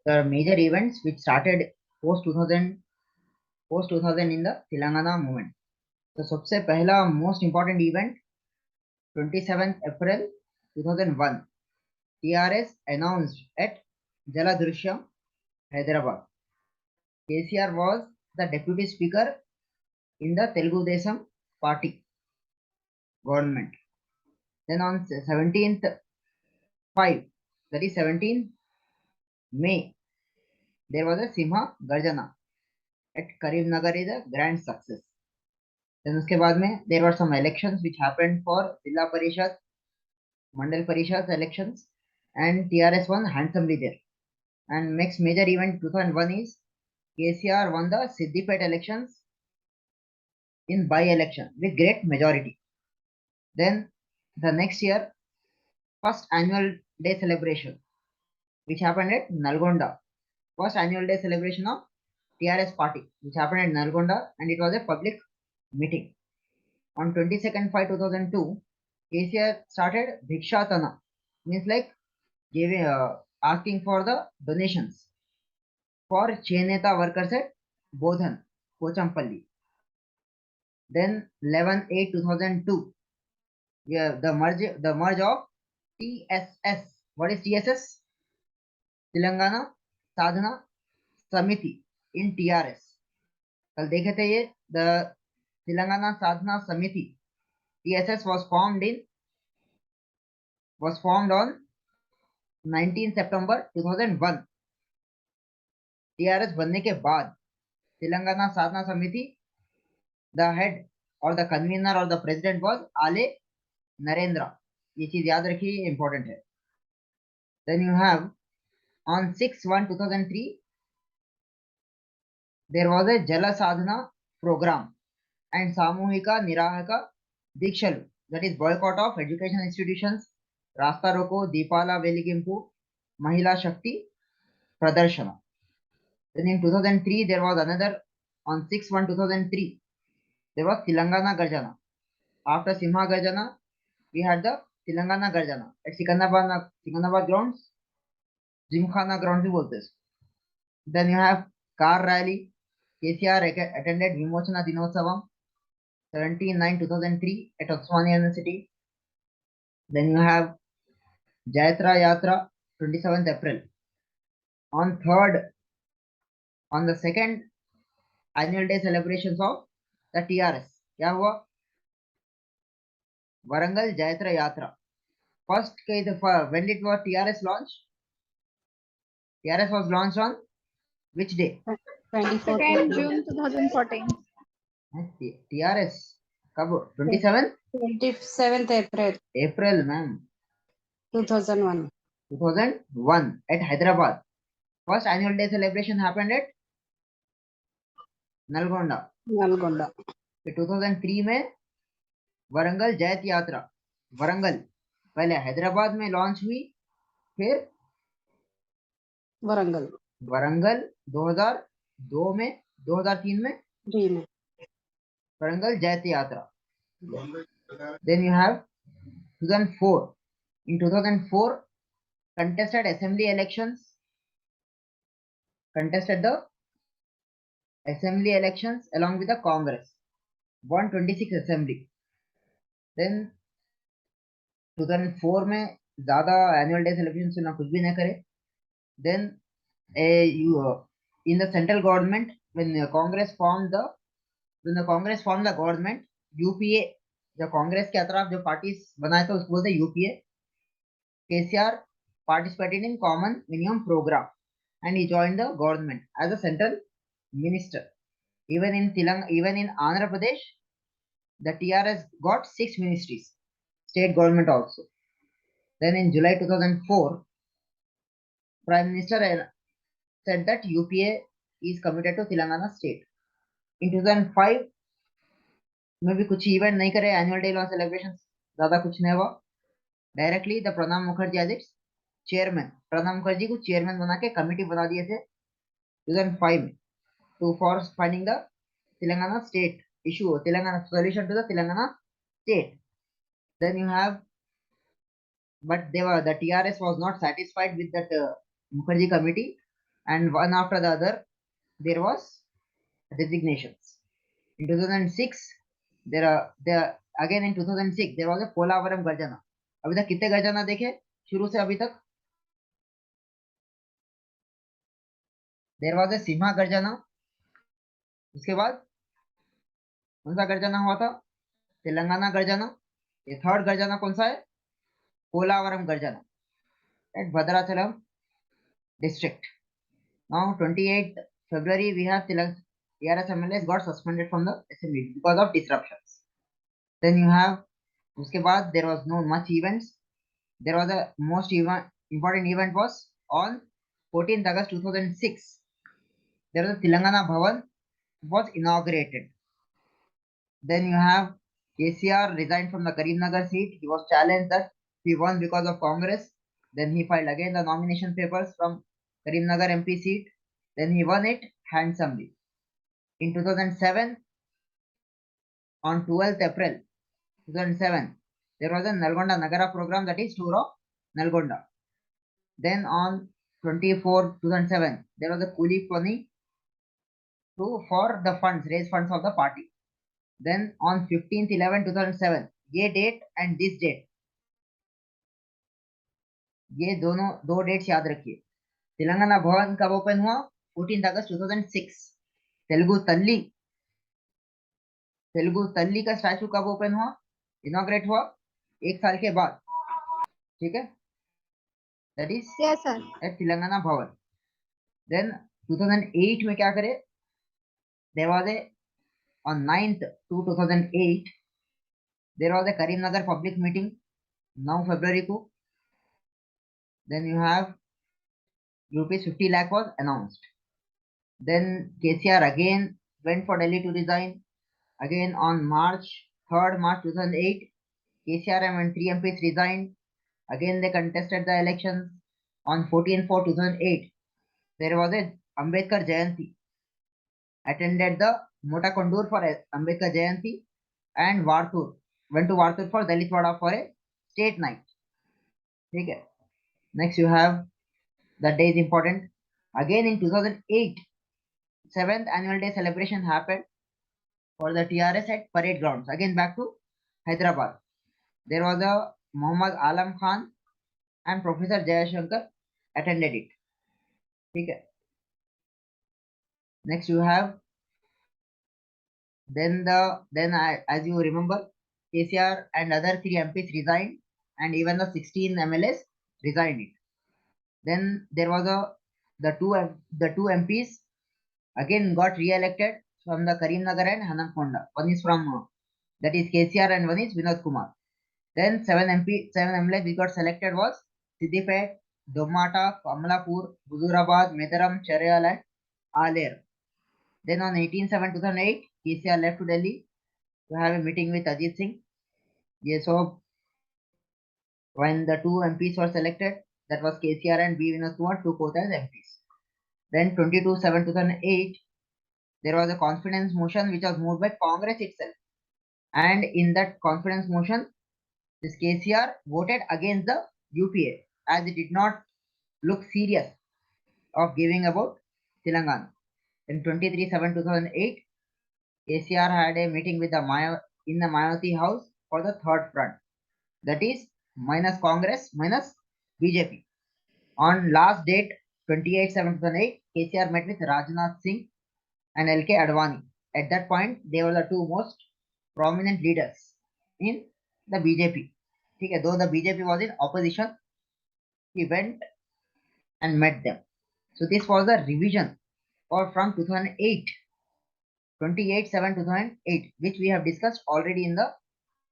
The major events which started post 2000 in the Telangana movement. तो सबसे पहला most important event 27th April 2001 TRS announced at Jaladrishyam, Hyderabad. KCR was the deputy speaker in the Telugu Desam party government. Then on 17th 5, that is 17th May, there was a Simha Garjana at Karimnagar is a grand success. Then उसके बाद में there were some elections which happened for Jilla Parishad, Mandal Parishad elections, and TRS won handsomely there. And next major event 2001 is KCR won the Siddipet elections in by-election with great majority. Then the next year, first annual day celebration, which happened at Nalgonda. First annual day celebration of TRS party, which happened at Nalgonda, and it was a public meeting. On 22nd 5 2002, KCR started Bhikshatana, means like giving asking for the donations for Cheneta workers at Bodhan, Kochampalli. Then 11/8/2002, yeah, the merge of TSS. What is TSS? Telangana Sadhana Samiti in TRS. कल देखे थे ये the Telangana Sadhana Samiti TSS was formed on 19 September 2001. TRS बनने के बाद तेलंगाना साधना समिति the head or the convener or the president was Ale Narendra. ये चीज याद रखिए important है. Then you have on 6/1/2003 there was a Jala Sadhana program and Samuhika Nirahaka Dikshalu, that is boycott of education institutions, Rasta Roko, Deepala Veligimpu, Mahila Shakti Pradarshana. Then in 2003 there was another on 6/1/2003 there was Telangana Garjana. After Simha Garjana we had the Telangana Garjana at Sikandrabad grounds, Gymkhana grounds भी बोलते हैं. Then you have car rally. KCR attended Vimochana Dinotsavam 17/9/2003 at Osmania University. Then you have Jayatra Yatra 27th April. On the second annual day celebrations of the TRS, क्या हुआ? Warangal Jayatra Yatra. First, when did TRS launch? TRS was launched on which day? 2nd June 2014. TRS कब? 27th April April, ma'am. 2001. 2001 at Hyderabad. First annual day celebration happened at Nalgonda. 2003 में वरंगल जैत यात्रा वरंगल पहले हैदराबाद में launch हुई, फिर वरंगल 2002 में 2003 में वरंगल जैत यात्रा. Then you have 2004. In 2004 contested the assembly elections along with the Congress. 126 assembly. Then 2004 में ज़्यादा annual day celebration से ना कुछ भी ना करे. Then in the central government when the Congress formed the government, UPA, जो कांग्रेस के अतराफ जो पार्टीज बनाए थे उसको बोलते हैं UPA. KCR participated in common minimum program and he joined the government as a central minister. Even in Andhra Pradesh, the TRS got 6 ministries, state government also. Then in July 2004, Prime Minister said that UPA is committed to Telangana state. In 2005 में भी कुछ event नहीं करे, annual day launch celebration ज्यादा कुछ नहीं हुआ. Directly the Pranab Mukherjee as its chairman, Pranab Mukherjee को चेयरमैन बना के कमिटी बना दिए थे 2005 में to for finding the Telangana state issue, Telangana solution to the Telangana state. Then you have, but the TRS was not satisfied with that Mukherjee committee and one after the other there was resignations. In 2006 there again in 2006 there was a Polavaram गर्जना. अभी तक कितने गर्जना देखे शुरू से अभी तक? देर वॉज ए सिम्हा गर्जना. उसके बाद कौन सा गर्जना हुआ था? तेलंगाना गर्जना. ये थर्ड गर्जना कौन सा है? Polavaram Garjana at Bhadrachalam district. Now 28th February we have TRS MLAs got suspended from the assembly because of disruptions. Then you have उसके बाद there was no much events. There was a most important event was on 14th August 2006. There was a Telangana Bhavan was inaugurated. Then you have KCR resigned from the Karimnagar seat. He was challenged that he won because of Congress. Then he filed again the nomination papers from Karimnagar MP seat. Then he won it handsomely. In 2007, on 12th April 2007, there was a Nalgonda Nagara program, that is tour of Nalgonda. Then on 24th 2007, there was a Kuli Pony for the funds, raise funds of the party. Then on 15th 11 2007, ये date and this date, ये दोनों दो dates याद रखिए. तेलंगाना भवन कब open हुआ? 14 अगस्त 2006. तेलुगु तल्ली का स्टैचू कब ओपन हुआ, इनॉग्रेट हुआ? एक साल के बाद. ठीक है, that is Yes, sir. At Telangana Bhavan. Then 2008 में क्या करे? There was a on 9th to 2008 there was a Karimnagar public meeting 9 February को. Then you have rupees 50 lakh was announced. Then KCR again went for Delhi to resign. Again on March 2008, KCR and 3 MPs resigned. Again they contested the elections. On 14/4/2008, there was a Ambedkar Jayanti. Attended the Motakondur for Ambedkar Jayanti and Varthur. Went to Varthur for Dalit Wada for a state night. Okay. Next you have, the day is important. Again in 2008, 7th annual day celebration happened for the TRS at parade grounds. Again back to Hyderabad. There was a Muhammad Alam Khan and Professor Jayashankar attended it. Okay. Next you have, as you remember, KCR and other 3 MPs resigned and even the 16 MLAs resigned it. Then there was the two MPs again got re-elected from the Karimnagar and Hanamkonda. One is from that is KCR and one is Vinod Kumar. Then 7 MLAs we got selected was Siddipet, Domata, Kamalapur, Huzurabad, Medaram, Cheryal and Aler. Then on 18/7/2008, KCR left to Delhi to have a meeting with Ajit Singh. Yes, so when the 2 MPs were selected, that was KCR and B. Vinod Kumar, took oath as MPs. Then 22/7/2008, there was a confidence motion which was moved by Congress itself. And in that confidence motion, this KCR voted against the UPA as it did not look serious of giving about Telangana. In 23/7/2008, KCR had a meeting with in the Mayawati house for the third front, that is minus Congress minus BJP. On last date 28/7/2008, KCR met with Rajnath Singh and LK Advani. At that point, they were the two most prominent leaders in the BJP. Okay, though the BJP was in opposition, he went and met them. So this was the revision for from 2008, 28/7/2008, which we have discussed already in the